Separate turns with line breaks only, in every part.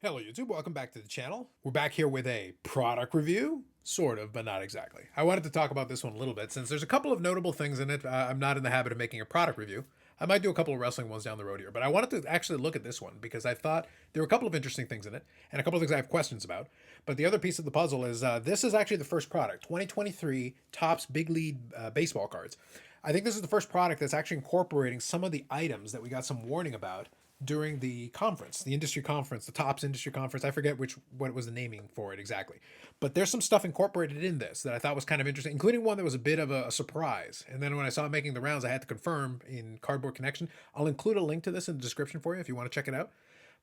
Hello YouTube, welcome back to the channel. We're back here with a product review, sort of, but not exactly. I wanted to talk about this one a little bit since there's a couple of notable things in it. I'm not in the habit of making a product review. I might do a couple of wrestling ones down the road here, but I wanted to actually look at this one because I thought there were a couple of interesting things in it and a couple of things I have questions about. But the other piece of the puzzle is this is actually the first product, 2023 Topps Big League baseball cards. I think this is the first product that's actually incorporating some of the items that we got some warning about during the conference, the industry conference, the Topps industry conference. I forget what was the naming for it exactly, but there's some stuff incorporated in this that I thought was kind of interesting, including one that was a bit of a surprise. And then when I saw it making the rounds, I had to confirm in Cardboard Connection. I'll include a link to this in the description for you if you want to check it out.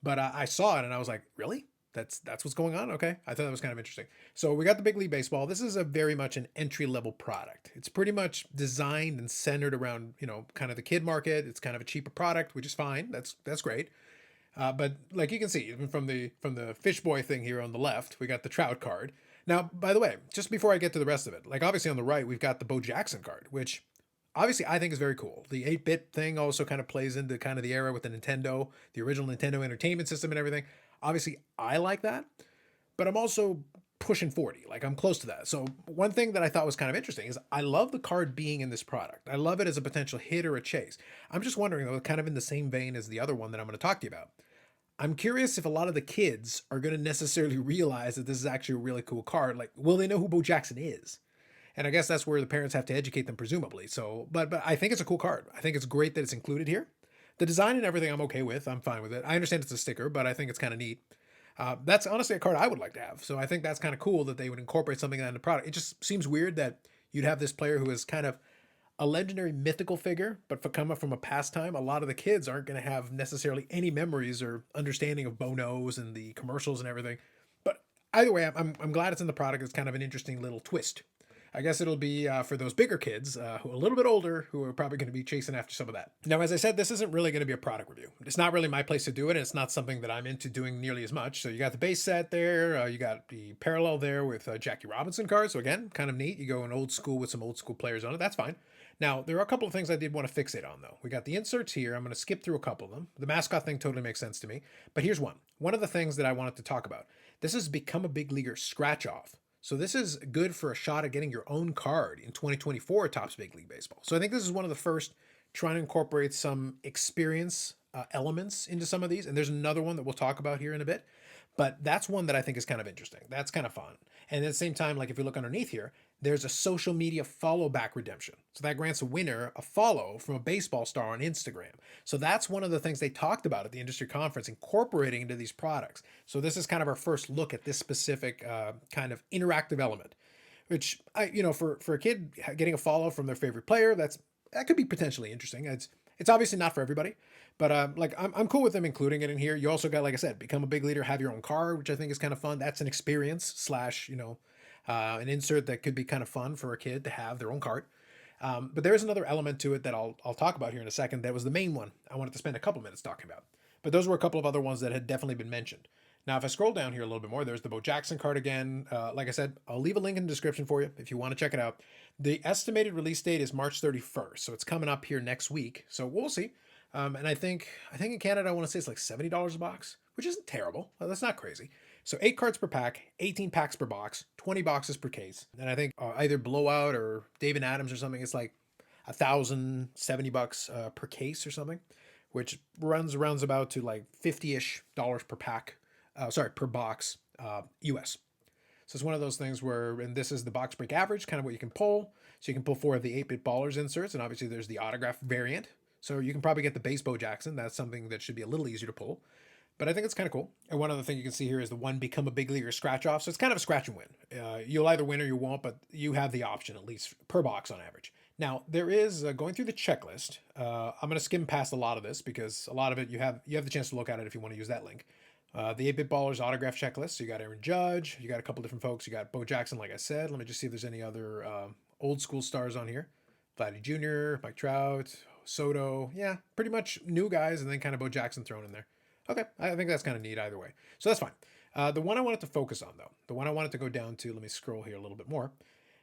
But I saw it and I was like, really? That's what's going on. Okay, I thought that was kind of interesting. So we got the Big League Baseball. This is a very much an entry level product. It's pretty much designed and centered around kind of the kid market. It's kind of a cheaper product, which is fine. That's great. But like you can see, even from the fish boy thing here on the left, we got the Trout card. Now, by the way, just before I get to the rest of it, like obviously on the right, we've got the Bo Jackson card, which obviously I think is very cool. The 8-bit thing also kind of plays into kind of the era with the Nintendo, the original Nintendo Entertainment System and everything. Obviously, I like that, but I'm also pushing 40. Like I'm close to that. So one thing that I thought was kind of interesting is I love the card being in this product. I love it as a potential hit or a chase. I'm just wondering though, kind of in the same vein as the other one that I'm going to talk to you about. I'm curious if a lot of the kids are going to necessarily realize that this is actually a really cool card. Like, will they know who Bo Jackson is? And I guess that's where the parents have to educate them, presumably. So, but I think it's a cool card. I think it's great that it's included here. The design and everything I'm okay with. I'm fine with it. I understand it's a sticker, but I think it's kind of neat. That's honestly a card I would like to have. So I think that's kind of cool that they would incorporate something like that in the product. It just seems weird that you'd have this player who is kind of a legendary mythical figure, but for coming from a pastime, a lot of the kids aren't going to have necessarily any memories or understanding of Bonos and the commercials and everything. But either way, I'm glad it's in the product. It's kind of an interesting little twist. I guess it'll be for those bigger kids who are a little bit older who are probably going to be chasing after some of that. Now, as I said, this isn't really going to be a product review. It's not really my place to do it, and it's not something that I'm into doing nearly as much. So you got the base set there. You got the parallel there with Jackie Robinson cards. So again, kind of neat. You go in old school with some old school players on it. That's fine. Now, there are a couple of things I did want to fixate on, though. We got the inserts here. I'm going to skip through a couple of them. The mascot thing totally makes sense to me. But here's one. One of the things that I wanted to talk about. This has become a big leaguer scratch off. So this is good for a shot at getting your own card in 2024 Topps Big League Baseball. So I think this is one of the first trying to incorporate some experience elements into some of these. And there's another one that we'll talk about here in a bit. But that's one that I think is kind of interesting. That's kind of fun. And at the same time, like if you look underneath here, there's a social media follow back redemption. So that grants a winner a follow from a baseball star on Instagram. So that's one of the things they talked about at the industry conference, incorporating into these products. So this is kind of our first look at this specific kind of interactive element, which for a kid getting a follow from their favorite player, that could be potentially interesting. It's obviously not for everybody, but I'm cool with them including it in here. You also got, like I said, become a big leader, have your own card, which I think is kind of fun. That's an experience slash an insert that could be kind of fun for a kid to have their own card. But there's another element to it that I'll talk about here in a second. That was the main one I wanted to spend a couple minutes talking about. But those were a couple of other ones that had definitely been mentioned. Now, if I scroll down here a little bit more, there's the Bo Jackson card again. Like I said, I'll leave a link in the description for you if you want to check it out. The estimated release date is March 31st, so it's coming up here next week. So we'll see. And I think in Canada, I want to say it's like $70 a box, which isn't terrible. That's not crazy. So 8 cards per pack, 18 packs per box, 20 boxes per case. And I think either Blowout or David Adams or something, it's like $1,070 per case or something, which rounds about to like 50-ish dollars per pack. Per box, US. So it's one of those things where, and this is the box break average, kind of what you can pull. So you can pull 4 of the 8-bit ballers inserts, and obviously there's the autograph variant. So you can probably get the base Bo Jackson. That's something that should be a little easier to pull. But I think it's kind of cool. And one other thing you can see here is the one become a big leaguer scratch off. So it's kind of a scratch and win. You'll either win or you won't, but you have the option at least per box on average. Now there is going through the checklist. I'm going to skim past a lot of this because a lot of it you have the chance to look at it if you want to use that link. The 8-bit ballers autograph checklist. So you got Aaron Judge, you got a couple different folks. You got Bo Jackson, like I said. Let me just see if there's any other old school stars on here. Vladdy Jr., Mike Trout, Soto. Yeah, pretty much new guys, and then kind of Bo Jackson thrown in there. Okay, I think that's kind of neat either way. So that's fine. The one I wanted to focus on, though, the one I wanted to go down to, let me scroll here a little bit more,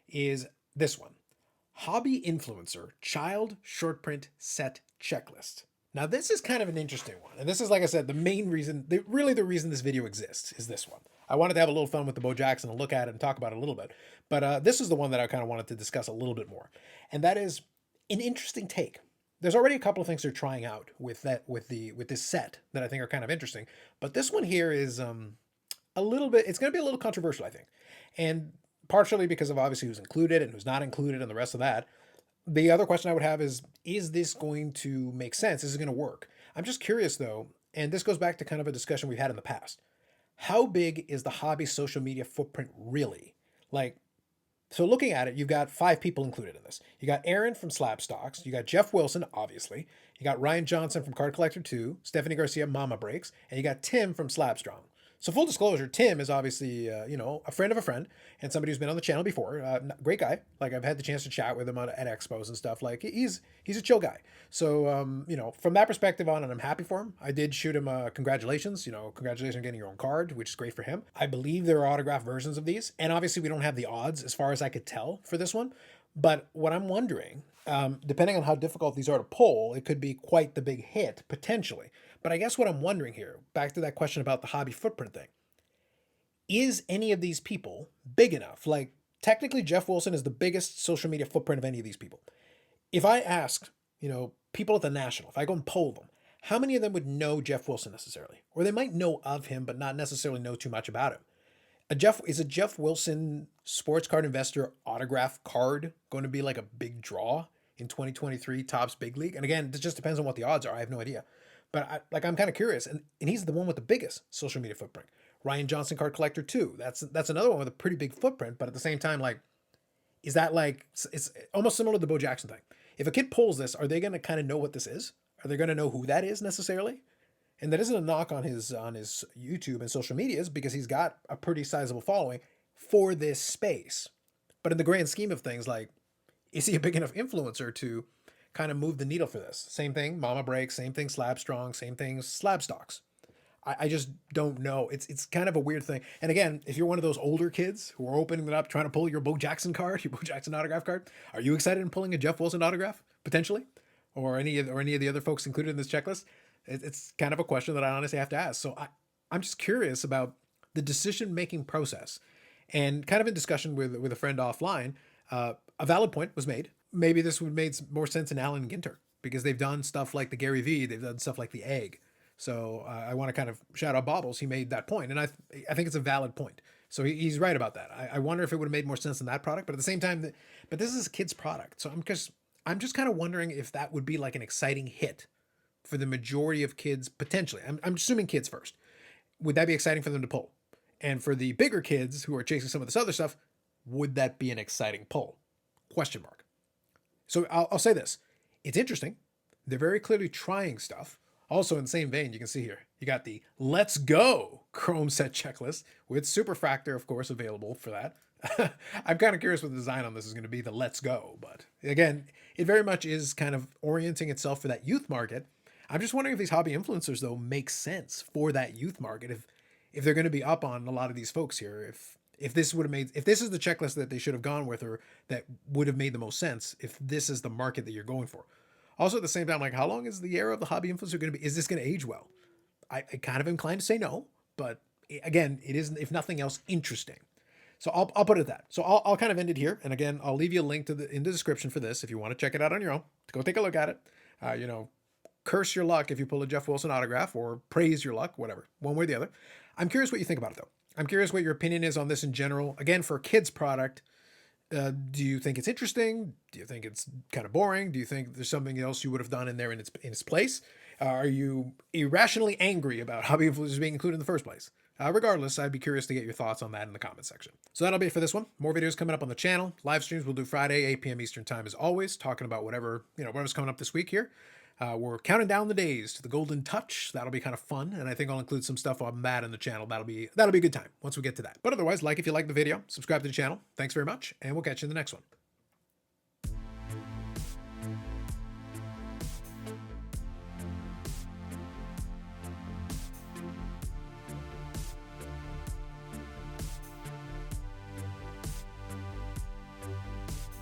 is this one. Hobby Influencer Child Short Print Set Checklist. Now this is kind of an interesting one, and this is, like I said, the main reason, really the reason this video exists is this one. I wanted to have a little fun with the Bo Jackson and look at it and talk about it a little bit, but this is the one that I kind of wanted to discuss a little bit more, and that is an interesting take. There's already a couple of things they're trying out with this set that I think are kind of interesting, but this one here is a little bit. It's going to be a little controversial, I think, and partially because of obviously who's included and who's not included and the rest of that. The other question I would have is this going to make sense? Is it going to work? I'm just curious though, and this goes back to kind of a discussion we've had in the past. How big is the hobby social media footprint really? Like, so looking at it, you've got 5 people included in this. You got Aaron from Slabstocks, you got Jeff Wilson, obviously, you got Ryan Johnson from Card Collector 2, Stephanie Garcia, Mama Breaks, and you got Tim from Slabstrong. So full disclosure, Tim is obviously, a friend of a friend and somebody who's been on the channel before. Great guy. Like I've had the chance to chat with him at expos and stuff. Like he's a chill guy. So, from that perspective on, and I'm happy for him. I did shoot him congratulations. Congratulations on getting your own card, which is great for him. I believe there are autographed versions of these, and obviously we don't have the odds as far as I could tell for this one. But what I'm wondering, depending on how difficult these are to pull, it could be quite the big hit potentially. But I guess what I'm wondering here, back to that question about the hobby footprint thing, is any of these people big enough? Like, technically, Jeff Wilson is the biggest social media footprint of any of these people. If I asked, people at the National, if I go and poll them, how many of them would know Jeff Wilson necessarily? Or they might know of him, but not necessarily know too much about him. Is a Jeff Wilson sports card investor autograph card going to be like a big draw in 2023 Topps Big League? And again, it just depends on what the odds are. I have no idea. But I'm kind of curious, and he's the one with the biggest social media footprint. Ryan Johnson Card Collector 2. That's another one with a pretty big footprint, but at the same time, like, is that like, it's almost similar to the Bo Jackson thing. If a kid pulls this, are they going to kind of know what this is? Are they going to know who that is necessarily? And that isn't a knock on his YouTube and social medias, because he's got a pretty sizable following for this space. But in the grand scheme of things, like, is he a big enough influencer to kind of move the needle for this? Same thing, Mama Breaks, same thing, Slab Strong, same thing, Slab Stocks. I just don't know. It's kind of a weird thing. And again, if you're one of those older kids who are opening it up, trying to pull your Bo Jackson card, your Bo Jackson autograph card, are you excited in pulling a Jeff Wilson autograph potentially, or any of the other folks included in this checklist? It's kind of a question that I honestly have to ask. So I'm just curious about the decision making process, and kind of in discussion with a friend offline, a valid point was made. Maybe this would make more sense in Allen Ginter, because they've done stuff like the Gary V, they've done stuff like the Egg. So I want to kind of shout out Bobbles. He made that point, and I think it's a valid point. So he's right about that. I wonder if it would have made more sense in that product, but at the same time, but this is a kid's product. So I'm just kind of wondering if that would be like an exciting hit for the majority of kids potentially. I'm assuming kids first. Would that be exciting for them to pull? And for the bigger kids who are chasing some of this other stuff, would that be an exciting pull? Question mark. So I'll say this. It's interesting. They're very clearly trying stuff. Also, in the same vein, you can see here, you got the Let's Go Chrome set checklist with Superfractor, of course, available for that. I'm kind of curious what the design on this is going to be, the Let's Go. But again, it very much is kind of orienting itself for that youth market. I'm just wondering if these hobby influencers, though, make sense for that youth market. If they're going to be up on a lot of these folks here, if this is the checklist that they should have gone with, or that would have made the most sense, if this is the market that you're going for. Also, at the same time, like, how long is the era of the hobby influencer going to be? Is this going to age well? I kind of inclined to say no, but again, it isn't, if nothing else, interesting. So I'll put it at that. So I'll kind of end it here. And again, I'll leave you a link in the description for this if you want to check it out on your own. Go take a look at it. Curse your luck if you pull a Jeff Wilson autograph, or praise your luck, whatever, one way or the other. I'm curious what you think about it, though. I'm curious what your opinion is on this in general. Again, for a kid's product, do you think it's interesting? Do you think it's kind of boring? Do you think there's something else you would have done in there in its place? Are you irrationally angry about hobby influencers being included in the first place? Regardless, I'd be curious to get your thoughts on that in the comment section. So that'll be it for this one. More videos coming up on the channel. Live streams we'll do Friday, 8 p.m. Eastern time as always, talking about whatever's coming up this week here. We're counting down the days to the Golden Touch. That'll be kind of fun, and I think I'll include some stuff on that in the channel. That'll be a good time once we get to that. But otherwise, like if you like the video, subscribe to the channel. Thanks very much, and we'll catch you in the next one.